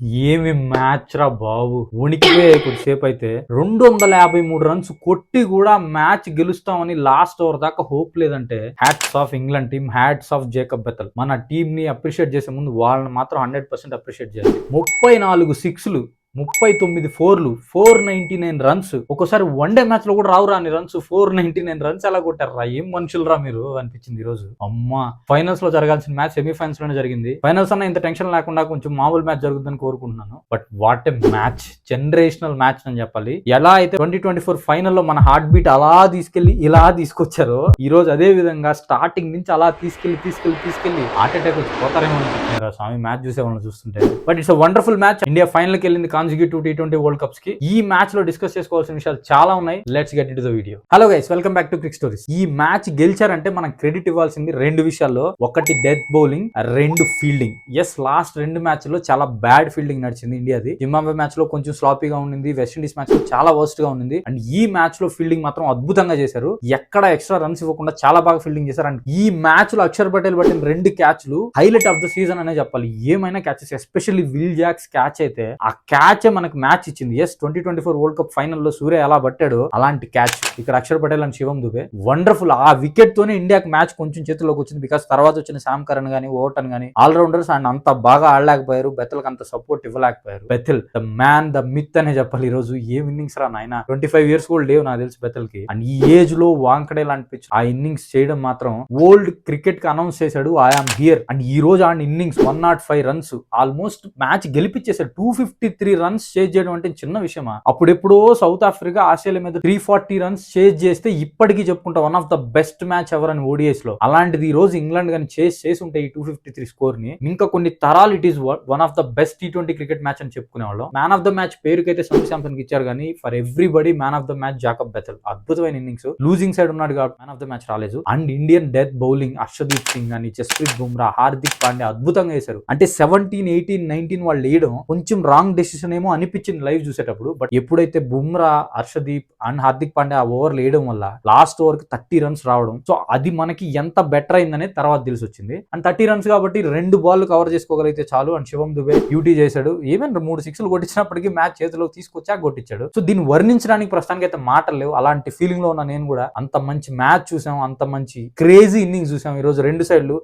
ఏమి మ్యాచ్ రా బాబు, ఉనికిపోయే కొద్దిసేపు అయితే 253 రన్స్ కొట్టి కూడా మ్యాచ్ గెలుస్తామని లాస్ట్ ఓవర్ దాకా హోప్ లేదంటే hats off England team, hats off Jacob Bethell. మన టీం ని అప్రిషియేట్ చేసే ముందు వాళ్ళని మాత్రం 100% అప్రిషియేట్ చేయాలి. 34 సిక్స్లు, 39 ఫోర్లు, 499 రన్స్. ఒక్కోసారి వన్డే మ్యాచ్ లో కూడా రావు రాని రన్స్, 499 రన్స్ ఎలా కొట్టారు రా, ఏం మనుషులు రా మీరు అనిపించింది ఈ రోజు. అమ్మా, ఫైనల్స్ లో జరగాల్సిన మ్యాచ్ సెమీఫైనల్స్ లోనే జరిగింది. ఫైనల్స్ అన్న ఇంత టెన్షన్ లేకుండా కొంచెం మామూలు మ్యాచ్ జరుగుతుందని కోరుకుంటున్నాను. But what a match, generational match అని చెప్పాలి. ఎలా అయితే 2024 ఫైనల్ లో మన హార్ట్ బీట్ అలా తీసుకెళ్లి ఇలా తీసుకొచ్చారో, ఈ రోజు అదే విధంగా స్టార్టింగ్ నుంచి అలా తీసుకెళ్లి హార్ట్ అటాక్ వచ్చి పోతారేమో అనిపించారు స్వామి మ్యాచ్ చూసే వాళ్ళని చూస్తుంటే. But it's a wonderful match. India final కి వెళ్ళింది కాన్సిక్యూటివ్ T20 వరల్డ్ కప్స్ కి. ఈ మ్యాచ్ లో డిస్కస్ చేసుకోవాల్సిన విషయాలు చాలా ఉన్నాయి. Let's get into the video. Hello guys, welcome back to Crick stories. ఈ మ్యాచ్ గెలిచారంటే మనం క్రెడిట్ ఇవ్వాల్సింది రెండు విషయాల్లో. ఒకటి డెత్ బౌలింగ్, రెండు ఫీల్డింగ్. ఎస్, లాస్ట్ రెండు మ్యాచ్ లో చాలా బ్యాడ్ ఫీల్డింగ్ నడిచింది ఇండియాది. జింబాబ్వే మ్యాచ్ లో కొంచెం స్లాపీగా ఉండింది, వెస్టిండీస్ మ్యాచ్ లో చాలా వర్స్ట్ గా ఉండింది. అండ్ ఈ మ్యాచ్ లో ఫీల్డింగ్ మాత్రం అద్భుతంగా చేశారు. ఎక్కడ ఎక్స్ట్రా రన్స్ ఇవ్వకుండా చాలా బాగా ఫీల్డింగ్ చేశారు. అండ్ ఈ మ్యాచ్ లో అక్షర్ పటేల్ పట్టిన రెండు క్యాచ్లు హైలైట్ ఆఫ్ ద సీజన్ అనే చెప్పాలి. ఏమైనా catches, especially Will Jacks catch అయితే ఆ క్యాచ్ మనకు మ్యాచ్ ఇచ్చింది. ఎస్, 2024 వరల్డ్ కప్ ఫైనల్ లో సూర్య ఎలా పట్టాడో అలాంటి క్యాచ్ ఇక్కడ అక్షర్ పటేల్ అండ్ శివం దుబే వండర్ఫుల్. ఆ వికెట్ తోనే ఇండియాకి మ్యాచ్ కొంచెం చేతిలోకి వచ్చింది. బికాస్ తర్వాత వచ్చిన శామ్ కరణ్ గానీ, ఓవర్టన్ గానీ ఆల్రౌండర్స్ అండ్ అంత బాగా ఆడలేకపోయారు. బెథెల్ అంత సపోర్ట్ ఇవ్వలేకపోయారు. Bethell the man, the myth అనే చెప్పాలి. ఈ రోజు ఏం ఇన్నింగ్స్ రా నాయన. 25 years ఓల్డ్ లేవు నాకు తెలిసి బెథెల్ కి. అండ్ ఈ ఏజ్ లో వాంకడే లాంటి పిచ్ ఆ ఇన్నింగ్స్ చేయడం మాత్రం ఓల్డ్ క్రికెట్ కి అనౌన్స్ చేశాడు, ఐఆమ్ హియర్. అండ్ ఈ రోజు ఆడిన ఇన్నింగ్స్ 105 రన్స్, ఆల్మోస్ట్ మ్యాచ్ గెలిపించేశాడు. 253 రన్స్ చేజ్ చేయడం అంటే చిన్న విషయమా? అప్పుడెప్పుడో సౌత్ ఆఫ్రికా ఆస్ట్రేలియా మీద 340 రన్స్ చేజ్ చేస్తే ఇప్పటికీ చెప్పుకుంటా one of the best match ever అని ఓడిఎస్ లో. అలాంటిది ఈ రోజు ఇంగ్లాండ్ గాని చేసి ఉంటే ఈ 253 స్కోర్ ని ఇంకా కొన్ని తరాలు it is one of the best T20 cricket match అని చెప్పుకునేవాళ్ళం. మ్యాన్ ఆఫ్ ద మ్యాచ్ పేరుకైతే సంజు శాంసన్ కి ఇచ్చారు, కానీ for everybody man of the match Jacob Bethell. అద్భుతమైన ఇన్నింగ్స్, లూజింగ్ సైడ్ ఉన్నాడు కాబట్టి మ్యాన్ ఆఫ్ ద మ్యాచ్ రాలేదు. And Indian death bowling, Harshdeep Singh గానీ, జస్ప్రీత్ బుమ్రా, హార్దిక్ పాండ్యా అద్భుతంగా వేశారు. అంటే 17, 18, 19 వాళ్ళు వేయడం కొంచెం రాంగ్ డెసిషన్ ఏమో అనిపించింది లైవ్ చూసేటప్పుడు. బట్ ఎప్పుడైతే బుమ్రా, హర్షదీప్ అండ్ హార్దిక్ పాండ్యా ఆ ఓవర్ వేయడం వల్ల లాస్ట్ ఓవర్ కి 30 రన్స్ రావడం, సో అది మనకి ఎంత బెటర్ అయిందనే తర్వాత తెలిసి వచ్చింది. అండ్ 30 రన్స్ కాబట్టి 2 బాల్ కవర్ చేసుకోగలిగితే చాలు. అండ్ శివం దుబే డ్యూటీ చేశాడు. ఏమైనా 3 సిక్స్లు కొట్టించినప్పటికీ మ్యాచ్ చేతిలోకి తీసుకొచ్చా కొట్టించాడు. సో దీన్ని వర్ణించడానికి ప్రస్తుతానికి అయితే మాటలు లేవు. అలాంటి ఫీలింగ్ లో ఉన్న నేను కూడా. అంత మంచి మ్యాచ్ చూసాం, అంత మంచి క్రేజీ ఇన్నింగ్స్ చూసాం. ఈ రోజు రెండు సైడ్లు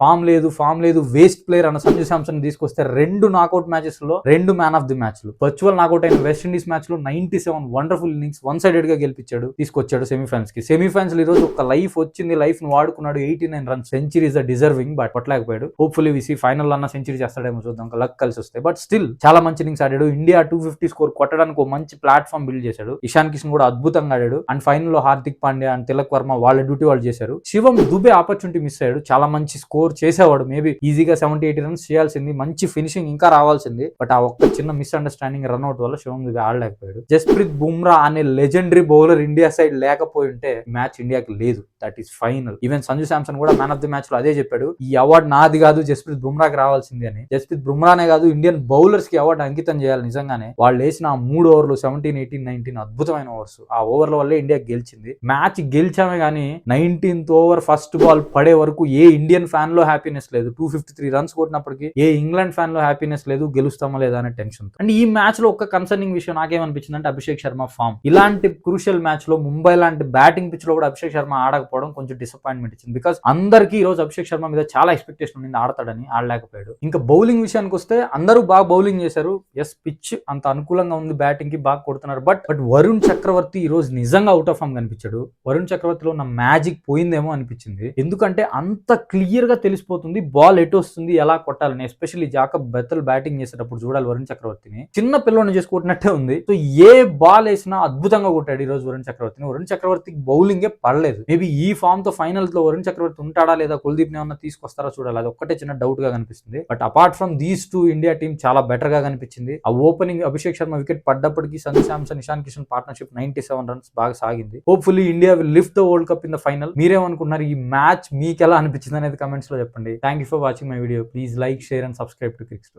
ఫామ్ లేదు, వేస్ట్ ప్లేయర్ అన్న సంజు శాంసన్ తీసుకొస్తే 2 నాకౌట్ మ్యాచెస్ లో 2 మ్యాన్ ఆఫ్ ది మ్యాచ్లు. వర్చువల్ నాకౌట్ అయిన వెస్టిండీస్ మ్యాచ్ లో 97 వండర్ఫుల్ ఇన్నింగ్స్ వన్ సైడెడ్ గా గెలిపించాడు, తీసుకొచ్చాడు సెమీఫైనల్స్ కి. సెమీఫైనల్స్ ఈ రోజు ఒక లైఫ్ వచ్చింది, లైఫ్ ని వాడుకున్నాడు. 89 runs, century is deserving, but కొట్టలేకపోయాడు. హోప్ఫుల్లీ విసి ఫైనల్ అన్న సెంచరీ చేస్తాడేమో, చూద్దాం లక్ కలిసి వస్తాయి. బట్ స్టిల్ చాలా మంచి ఇన్నింగ్స్ ఆడాడు. ఇండియా 250 స్కోర్ కొట్టడానికి ఒక మంచి ప్లాట్ఫామ్ బిల్డ్ చేశాడు. ఇషాన్ కిషన్ కూడా అద్భుతంగా ఆడాడు. అండ్ ఫైనల్ లో హార్దిక్ పాండ్యా అండ్ తిలక్ వర్మ వాళ్ళ డ్యూటీ వాళ్ళు చేశారు. శివం దుబే ఆపర్చునిటీ మిస్ అయ్యాడు. చాలా మంచి స్కోర్ చేసేవాడు, మేబీ ఈజీగా 70-80 రన్స్ చేయాల్సింది, మంచి ఫినిషింగ్ ఇంకా రావాల్సింది. బట్ ఆ ఒక్క చిన్న మిస్అండర్స్టాండింగ్ రన్అట్ వల్ల శివం దుబే ఆడలేకపోయాడు. జస్ప్రీత్ బుమ్రా అనే లెజెండరీ బౌలర్ ఇండియా సైడ్ లేకపోయి ఉంటే మ్యాచ్ ఇండియాకి లేదు. That is final. Even Sanju Samson కూడా మ్యాన్ ఆఫ్ ది మ్యాచ్ లో అదే చెప్పాడు, ఈ అవార్డు నాది కాదు, జస్ప్రీత్ బుమ్రాకి రావాల్సింది అని. జస్ప్రీత్ బుమ్రానే కాదు, ఇండియన్ బౌలర్స్ కి అవార్డు అంకితం చేయాలి. నిజంగానే వాళ్ళు వేసిన ఆ 3 ఓవర్లు 17, 18, 19 అద్భుతమైన ఓవర్స్. ఆ ఓవర్ల వల్లే ఇండియా గెలిచింది. మ్యాచ్ గెలిచామే కానీ 19th ఓవర్ ఫస్ట్ బాల్ పడే వరకు ఏ ఇండియన్ ఫ్యాన్ లో హ్యాపీనెస్ లేదు. 253 రన్స్ కొట్టినప్పటికీ ఏ ఇంగ్లాండ్ ఫ్యాన్ లో హ్యాపీనెస్ లేదు, గెలుస్తామా లేదా అనే టెన్షన్. అండ్ ఈ మ్యాచ్ లో ఒక కన్సర్నింగ్ విషయం నాకేమనిపించింది అంటే అభిషేక్ శర్మ ఫామ్. ఇలాంటి క్రూషియల్ మ్యాచ్ లో ముంబై లాంటి బ్యాటింగ్ పిచ్ లో కూడా అభిషేక్ శర్మ ఆడకపోవడం కొంచెం డిసప్పాయింట్మెంట్ ఇచ్చింది. బికాస్ అందరికీ ఈ రోజు అభిషేక్ శర్మ మీద చాలా ఎక్స్పెక్టేషన్ ఉంది, ఆడతాడని. ఆడలేకపోయాడు. ఇంకా బౌలింగ్ విషయానికి వస్తే అందరూ బాగా బౌలింగ్ చేశారు. ఎస్, పిచ్ అంత అనుకూలంగా ఉంది, బ్యాటింగ్ కి బాగా కొడుతున్నారు. బట్ వరుణ్ చక్రవర్తి ఈ రోజు నిజంగా అవుట్ ఆఫ్ ఫామ్ కనిపించాడు. వరుణ్ చక్రవర్తిలో ఉన్న మ్యాజిక్ పోయిందేమో అనిపించింది. ఎందుకంటే అంత క్లియర్ గా తెలిసిపోతుంది బాల్ ఎటు వస్తుంది, ఎలా కొట్టాలని. ఎస్పెషల్లీ జాకబ్ బెథెల్ బ్యాటింగ్ చేసేటప్పుడు చూడాలి వరుణ్ చక్రవర్తిని, చిన్న పిల్లని చేసుకుంటున్నట్టే ఉంది. సో ఏ బాల్ వేసినా అద్భుతంగా కొట్టాడు ఈ రోజు వరుణ్ చక్రవర్తిని. వరుణ్ చక్రవర్తికి బౌలింగే పడలేదు. మేబీ ఈ ఫామ్ తో ఫైనల్స్ లో వరుణ్ చక్రవర్తి ఉంటాడా లేదా కుల్దీప్ ని ఏమన్నా తీసుకొస్తారా చూడాలి. అది ఒక్కటే చిన్న డౌట్ గా కనిపిస్తుంది. But apart from these two India team చాలా బెటర్ గా కనిపించింది. ఆ ఓపెనింగ్ అభిషేక్ శర్మ వికెట్ పడ్డప్పటికీ సంజు శాంసన్, ఇషాన్ కిషన్ పార్ట్నర్షిప్ 97 రన్స్ బాగా సాగింది. Hopefully India will lift the world cup in the final. మీరేమనుకున్నారు? ఈ మ్యాచ్ మీకు ఎలా అనిపించింది అనేది కమెంట్స్ లో చెప్పండి. Thank you for watching my video. Please like, share and subscribe to Crick story.